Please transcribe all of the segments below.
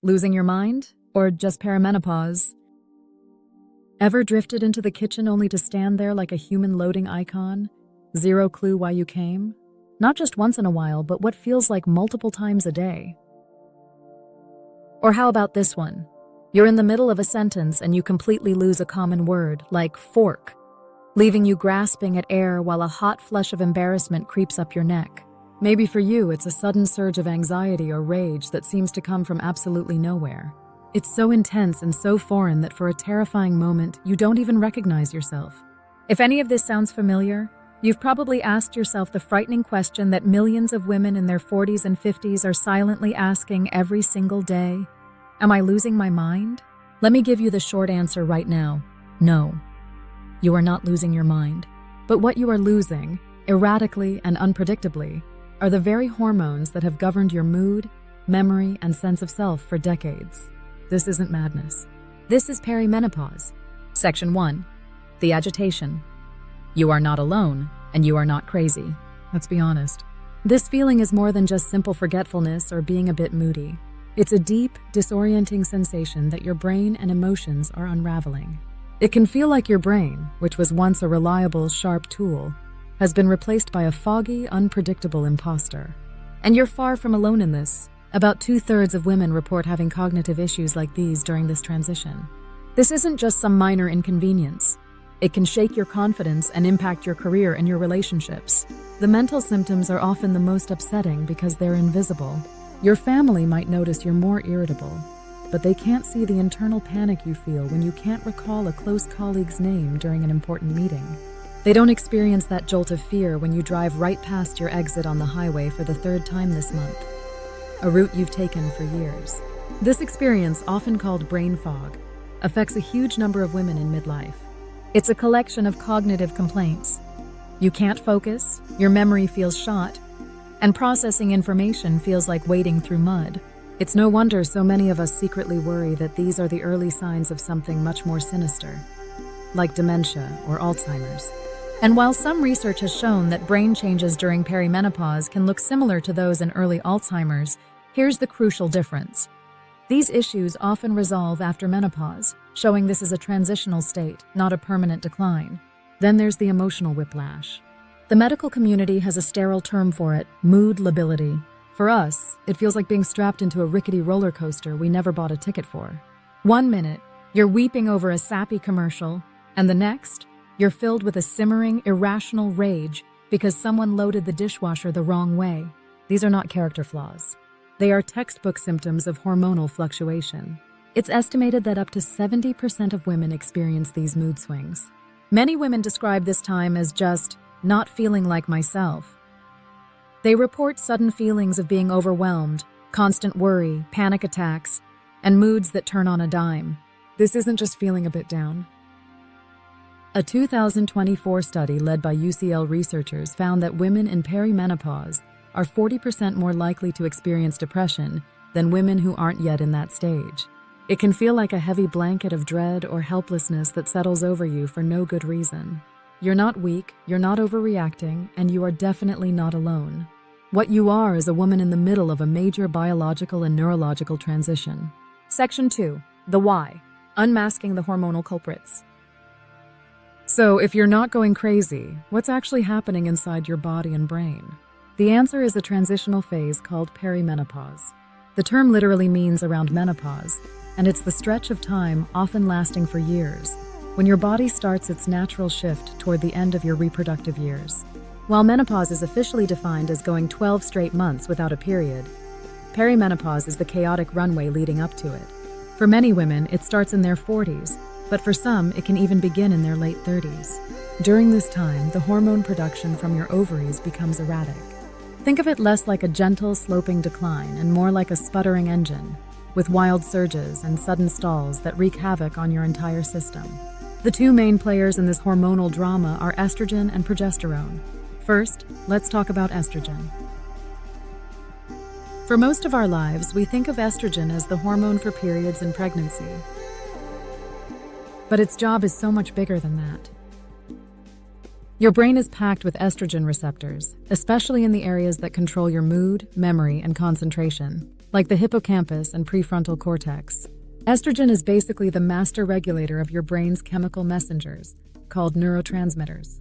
Losing your mind? Or just perimenopause? Ever drifted into the kitchen only to stand there like a human loading icon? Zero clue why you came? Not just once in a while, but what feels like multiple times a day. Or how about this one? You're in the middle of a sentence and you completely lose a common word, like fork, leaving you grasping at air while a hot flush of embarrassment creeps up your neck. Maybe for you, it's a sudden surge of anxiety or rage that seems to come from absolutely nowhere. It's so intense and so foreign that for a terrifying moment, you don't even recognize yourself. If any of this sounds familiar, you've probably asked yourself the frightening question that millions of women in their 40s and 50s are silently asking every single day. Am I losing my mind? Let me give you the short answer right now. No. You are not losing your mind. But what you are losing, erratically and unpredictably, are the very hormones that have governed your mood, memory, and sense of self for decades. This isn't madness. This is perimenopause. Section 1. The agitation. You are not alone, and you are not crazy. Let's be honest. This feeling is more than just simple forgetfulness or being a bit moody. It's a deep, disorienting sensation that your brain and emotions are unraveling. It can feel like your brain, which was once a reliable, sharp tool, has been replaced by a foggy, unpredictable imposter. And you're far from alone in this. About 2/3 of women report having cognitive issues like these during this transition. This isn't just some minor inconvenience. It can shake your confidence and impact your career and your relationships. The mental symptoms are often the most upsetting because they're invisible. Your family might notice you're more irritable, but they can't see the internal panic you feel when you can't recall a close colleague's name during an important meeting. They don't experience that jolt of fear when you drive right past your exit on the highway for the 3rd time this month, a route you've taken for years. This experience, often called brain fog, affects a huge number of women in midlife. It's a collection of cognitive complaints. You can't focus, your memory feels shot, and processing information feels like wading through mud. It's no wonder so many of us secretly worry that these are the early signs of something much more sinister, like dementia or Alzheimer's. And while some research has shown that brain changes during perimenopause can look similar to those in early Alzheimer's, here's the crucial difference. These issues often resolve after menopause, showing this is a transitional state, not a permanent decline. Then there's the emotional whiplash. The medical community has a sterile term for it, mood lability. For us, it feels like being strapped into a rickety roller coaster we never bought a ticket for. One minute, you're weeping over a sappy commercial, and the next, you're filled with a simmering, irrational rage because someone loaded the dishwasher the wrong way. These are not character flaws. They are textbook symptoms of hormonal fluctuation. It's estimated that up to 70% of women experience these mood swings. Many women describe this time as just not feeling like myself. They report sudden feelings of being overwhelmed, constant worry, panic attacks, and moods that turn on a dime. This isn't just feeling a bit down. A 2024 study led by UCL researchers found that women in perimenopause are 40% more likely to experience depression than women who aren't yet in that stage. It can feel like a heavy blanket of dread or helplessness that settles over you for no good reason. You're not weak, you're not overreacting, and you are definitely not alone. What you are is a woman in the middle of a major biological and neurological transition. Section 2. The why. Unmasking the hormonal culprits. So, if you're not going crazy, what's actually happening inside your body and brain? The answer is a transitional phase called perimenopause. The term literally means around menopause, and it's the stretch of time, often lasting for years, when your body starts its natural shift toward the end of your reproductive years. While menopause is officially defined as going 12 straight months without a period, perimenopause is the chaotic runway leading up to it. For many women, it starts in their 40s, but for some, it can even begin in their late 30s. During this time, the hormone production from your ovaries becomes erratic. Think of it less like a gentle, sloping decline and more like a sputtering engine, with wild surges and sudden stalls that wreak havoc on your entire system. The two main players in this hormonal drama are estrogen and progesterone. First, let's talk about estrogen. For most of our lives, we think of estrogen as the hormone for periods and pregnancy. But its job is so much bigger than that. Your brain is packed with estrogen receptors, especially in the areas that control your mood, memory, and concentration. like the hippocampus and prefrontal cortex. Estrogen is basically the master regulator of your brain's chemical messengers, called neurotransmitters.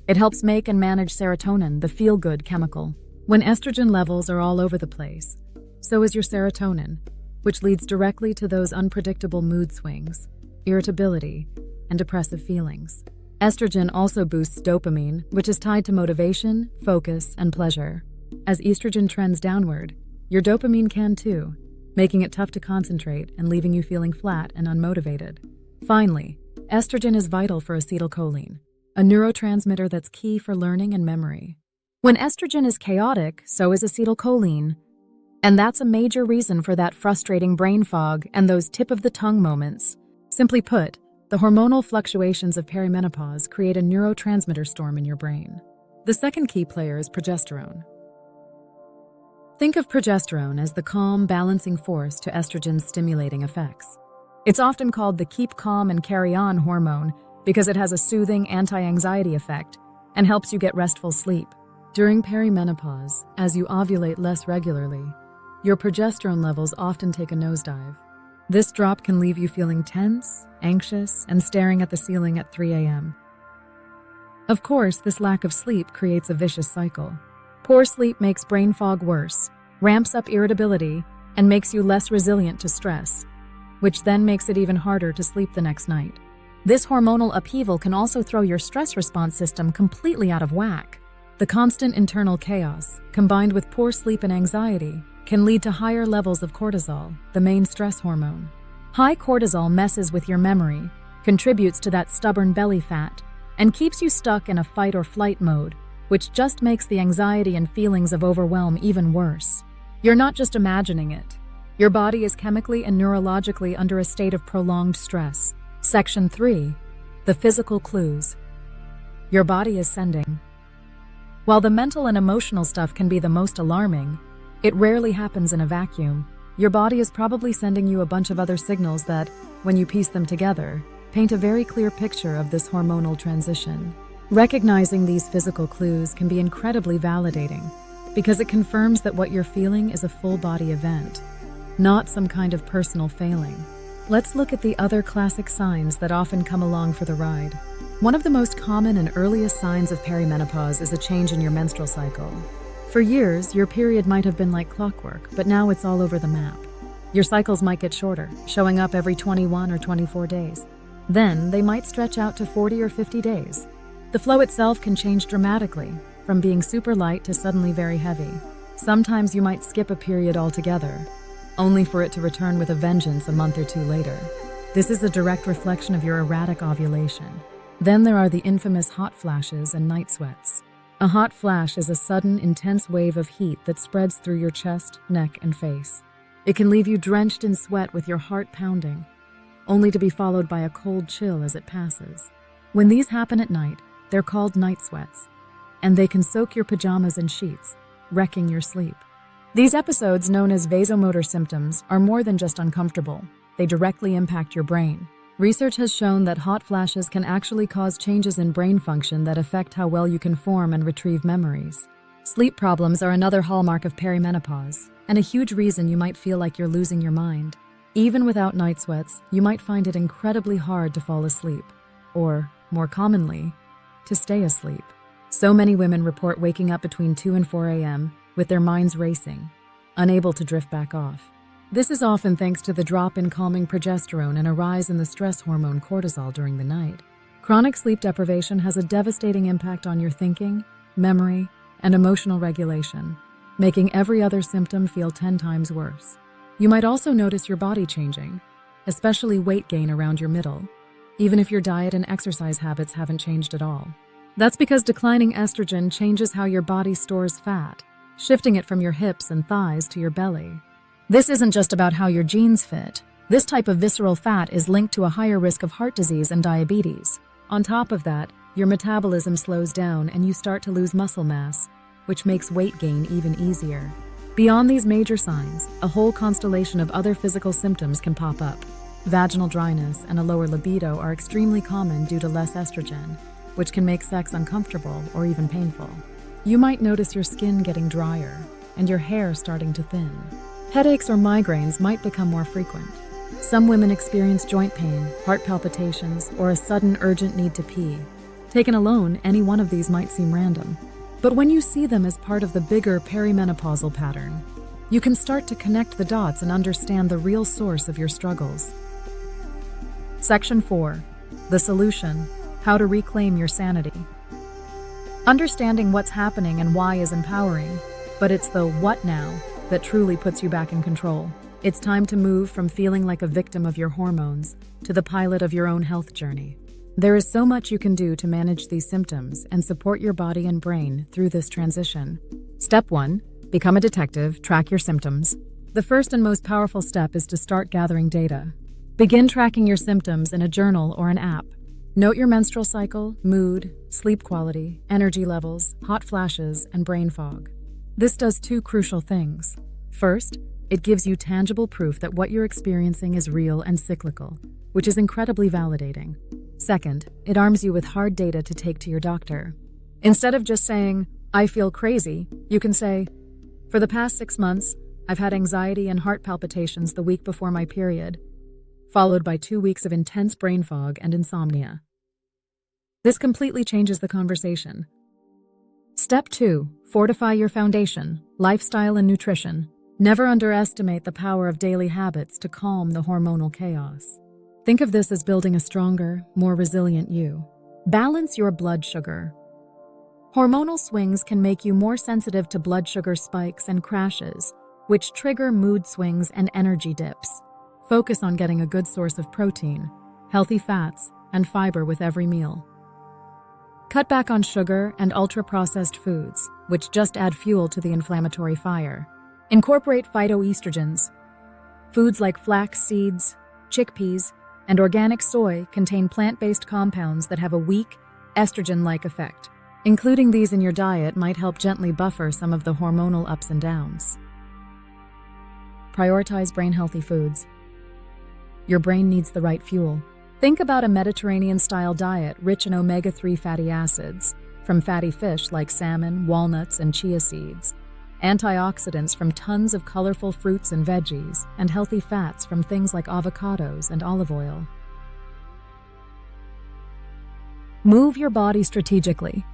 It helps make and manage serotonin, the feel-good chemical. When estrogen levels are all over the place, so is your serotonin, which leads directly to those unpredictable mood swings, irritability, and depressive feelings. Estrogen also boosts dopamine, which is tied to motivation, focus, and pleasure. As estrogen trends downward, your dopamine can too, making it tough to concentrate and leaving you feeling flat and unmotivated. Finally, estrogen is vital for acetylcholine, a neurotransmitter that's key for learning and memory. When estrogen is chaotic, so is acetylcholine. And that's a major reason for that frustrating brain fog and those tip-of-the-tongue moments. Simply put, the hormonal fluctuations of perimenopause create a neurotransmitter storm in your brain. The second key player is progesterone. Think of progesterone as the calm, balancing force to estrogen's stimulating effects. It's often called the keep calm and carry on hormone because it has a soothing anti-anxiety effect and helps you get restful sleep. During perimenopause, as you ovulate less regularly, your progesterone levels often take a nosedive. This drop can leave you feeling tense, anxious, and staring at the ceiling at 3 a.m. Of course, this lack of sleep creates a vicious cycle. Poor sleep makes brain fog worse, ramps up irritability, and makes you less resilient to stress, which then makes it even harder to sleep the next night. This hormonal upheaval can also throw your stress response system completely out of whack. The constant internal chaos, combined with poor sleep and anxiety, can lead to higher levels of cortisol, the main stress hormone. High cortisol messes with your memory, contributes to that stubborn belly fat, and keeps you stuck in a fight or flight mode, which just makes the anxiety and feelings of overwhelm even worse. You're not just imagining it. Your body is chemically and neurologically under a state of prolonged stress. Section 3. The physical clues. Your body is sending. While the mental and emotional stuff can be the most alarming, it rarely happens in a vacuum. Your body is probably sending you a bunch of other signals that, when you piece them together, paint a very clear picture of this hormonal transition. Recognizing these physical clues can be incredibly validating because it confirms that what you're feeling is a full-body event, not some kind of personal failing. Let's look at the other classic signs that often come along for the ride. One of the most common and earliest signs of perimenopause is a change in your menstrual cycle. For years, your period might have been like clockwork, but now it's all over the map. Your cycles might get shorter, showing up every 21 or 24 days. Then, they might stretch out to 40 or 50 days. The flow itself can change dramatically, from being super light to suddenly very heavy. Sometimes you might skip a period altogether, only for it to return with a vengeance a month or two later. This is a direct reflection of your erratic ovulation. Then there are the infamous hot flashes and night sweats. A hot flash is a sudden, intense wave of heat that spreads through your chest, neck, and face. It can leave you drenched in sweat with your heart pounding, only to be followed by a cold chill as it passes. When these happen at night, they're called night sweats, and they can soak your pajamas and sheets, wrecking your sleep. These episodes, known as vasomotor symptoms, are more than just uncomfortable. They directly impact your brain. Research has shown that hot flashes can actually cause changes in brain function that affect how well you can form and retrieve memories. Sleep problems are another hallmark of perimenopause, and a huge reason you might feel like you're losing your mind. Even without night sweats, you might find it incredibly hard to fall asleep, or, more commonly, to stay asleep. So many women report waking up between 2 and 4 a.m. with their minds racing, unable to drift back off. This is often thanks to the drop in calming progesterone and a rise in the stress hormone cortisol during the night. Chronic sleep deprivation has a devastating impact on your thinking, memory, and emotional regulation, making every other symptom feel 10 times worse. You might also notice your body changing, especially weight gain around your middle, even if your diet and exercise habits haven't changed at all. That's because declining estrogen changes how your body stores fat, shifting it from your hips and thighs to your belly. This isn't just about how your genes fit. This type of visceral fat is linked to a higher risk of heart disease and diabetes. On top of that, your metabolism slows down and you start to lose muscle mass, which makes weight gain even easier. Beyond these major signs, a whole constellation of other physical symptoms can pop up. Vaginal dryness and a lower libido are extremely common due to less estrogen, which can make sex uncomfortable or even painful. You might notice your skin getting drier, and your hair starting to thin. Headaches or migraines might become more frequent. Some women experience joint pain, heart palpitations, or a sudden urgent need to pee. Taken alone, any one of these might seem random. But when you see them as part of the bigger perimenopausal pattern, you can start to connect the dots and understand the real source of your struggles. Section 4. The solution: how to reclaim your sanity. Understanding what's happening and why is empowering, but it's the what now that truly puts you back in control. It's time to move from feeling like a victim of your hormones to the pilot of your own health journey. There is so much you can do to manage these symptoms and support your body and brain through this transition. Step 1. Become a detective, track your symptoms. The first and most powerful step is to start gathering data. Begin tracking your symptoms in a journal or an app. Note your menstrual cycle, mood, sleep quality, energy levels, hot flashes, and brain fog. This does two crucial things. First, it gives you tangible proof that what you're experiencing is real and cyclical, which is incredibly validating. Second, it arms you with hard data to take to your doctor. Instead of just saying, "I feel crazy," you can say, "For the past 6 months, I've had anxiety and heart palpitations the week before my period, followed by 2 weeks of intense brain fog and insomnia." This completely changes the conversation. Step 2. Fortify your foundation, lifestyle and nutrition. Never underestimate the power of daily habits to calm the hormonal chaos. Think of this as building a stronger, more resilient you. Balance your blood sugar. Hormonal swings can make you more sensitive to blood sugar spikes and crashes, which trigger mood swings and energy dips. Focus on getting a good source of protein, healthy fats, and fiber with every meal. Cut back on sugar and ultra-processed foods, which just add fuel to the inflammatory fire. Incorporate phytoestrogens. Foods like flax seeds, chickpeas, and organic soy contain plant-based compounds that have a weak, estrogen-like effect. Including these in your diet might help gently buffer some of the hormonal ups and downs. Prioritize brain-healthy foods. Your brain needs the right fuel. Think about a Mediterranean-style diet rich in omega-3 fatty acids, from fatty fish like salmon, walnuts, and chia seeds, antioxidants from tons of colorful fruits and veggies, and healthy fats from things like avocados and olive oil. Move your body strategically.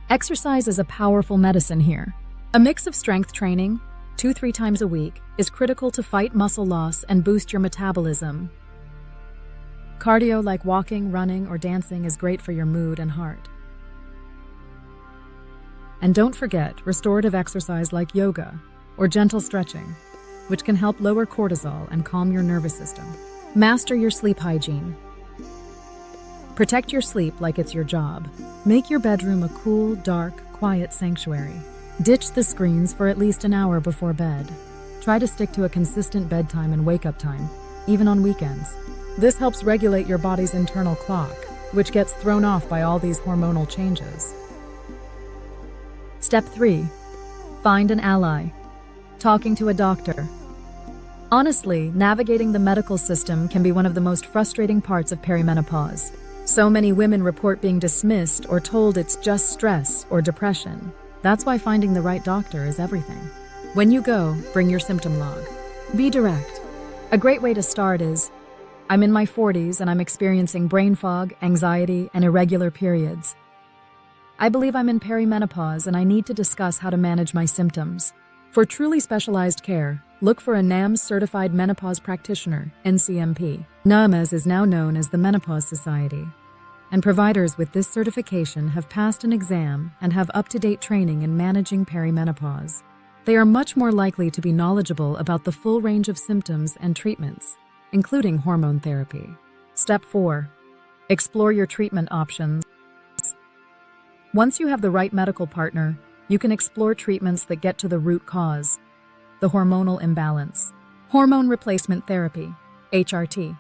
Exercise is a powerful medicine here. A mix of strength training, 2-3 times a week, is critical to fight muscle loss and boost your metabolism. Cardio like walking, running, or dancing is great for your mood and heart. And don't forget restorative exercise like yoga or gentle stretching, which can help lower cortisol and calm your nervous system. Master your sleep hygiene. Protect your sleep like it's your job. Make your bedroom a cool, dark, quiet sanctuary. Ditch the screens for at least an hour before bed. Try to stick to a consistent bedtime and wake-up time, even on weekends. This helps regulate your body's internal clock, which gets thrown off by all these hormonal changes. Step 3. Find an ally. Talking to a doctor. Honestly, navigating the medical system can be one of the most frustrating parts of perimenopause. So many women report being dismissed or told it's just stress or depression. That's why finding the right doctor is everything. When you go, bring your symptom log. Be direct. A great way to start is, "I'm in my 40s and I'm experiencing brain fog, anxiety, and irregular periods. I believe I'm in perimenopause and I need to discuss how to manage my symptoms. For truly specialized care, look for a NAMS-certified menopause practitioner, NCMP. NAMS is now known as the Menopause Society, and providers with this certification have passed an exam and have up-to-date training in managing perimenopause. They are much more likely to be knowledgeable about the full range of symptoms and treatments, including hormone therapy. Step 4. Explore your treatment options. Once you have the right medical partner, you can explore treatments that get to the root cause, the hormonal imbalance. Hormone replacement therapy, HRT.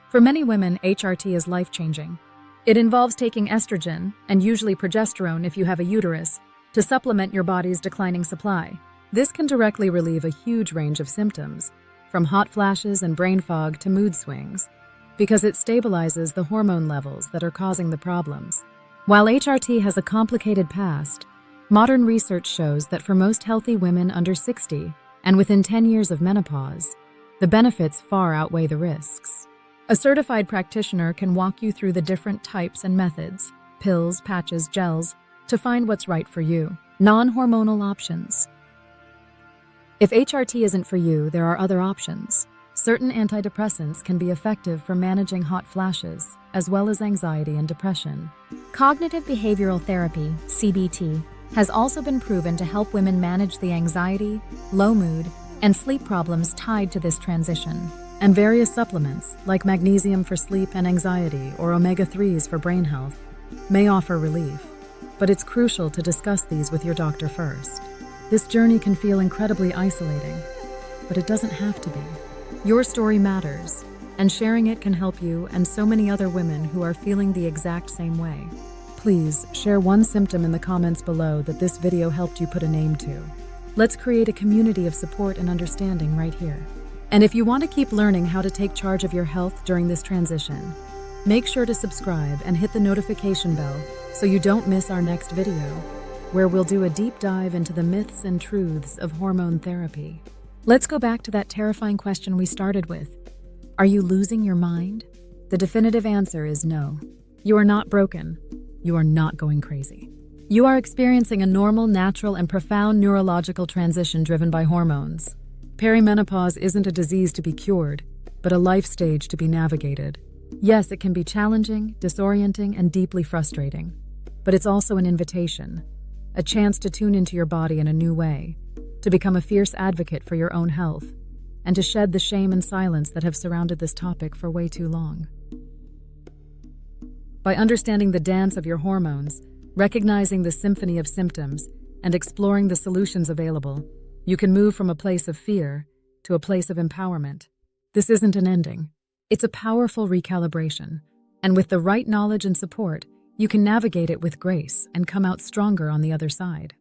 For many women, HRT is life-changing. It involves taking estrogen, and usually progesterone if you have a uterus, to supplement your body's declining supply. This can directly relieve a huge range of symptoms, from hot flashes and brain fog to mood swings, because it stabilizes the hormone levels that are causing the problems. While HRT has a complicated past, Modern research shows that for most healthy women under 60 and within 10 years of menopause, the benefits far outweigh the risks. A certified practitioner can walk you through the different types and methods, pills, patches, gels, to find what's right for you. Non-hormonal options. If HRT isn't for you, there are other options. Certain antidepressants can be effective for managing hot flashes, as well as anxiety and depression. Cognitive behavioral therapy, CBT, has also been proven to help women manage the anxiety, low mood, and sleep problems tied to this transition. And various supplements, like magnesium for sleep and anxiety or omega-3s for brain health, may offer relief. But it's crucial to discuss these with your doctor first. This journey can feel incredibly isolating, but it doesn't have to be. Your story matters, and sharing it can help you and so many other women who are feeling the exact same way. Please share one symptom in the comments below that this video helped you put a name to. Let's create a community of support and understanding right here. And if you want to keep learning how to take charge of your health during this transition, make sure to subscribe and hit the notification bell so you don't miss our next video, where we'll do a deep dive into the myths and truths of hormone therapy. Let's go back to that terrifying question we started with. Are you losing your mind? The definitive answer is no. You are not broken. You are not going crazy. You are experiencing a normal, natural, and profound neurological transition driven by hormones. Perimenopause isn't a disease to be cured, but a life stage to be navigated. Yes, it can be challenging, disorienting, and deeply frustrating, but it's also an invitation, a chance to tune into your body in a new way, to become a fierce advocate for your own health, and to shed the shame and silence that have surrounded this topic for way too long. By understanding the dance of your hormones, recognizing the symphony of symptoms, and exploring the solutions available, you can move from a place of fear to a place of empowerment. This isn't an ending. It's a powerful recalibration, and with the right knowledge and support, you can navigate it with grace and come out stronger on the other side.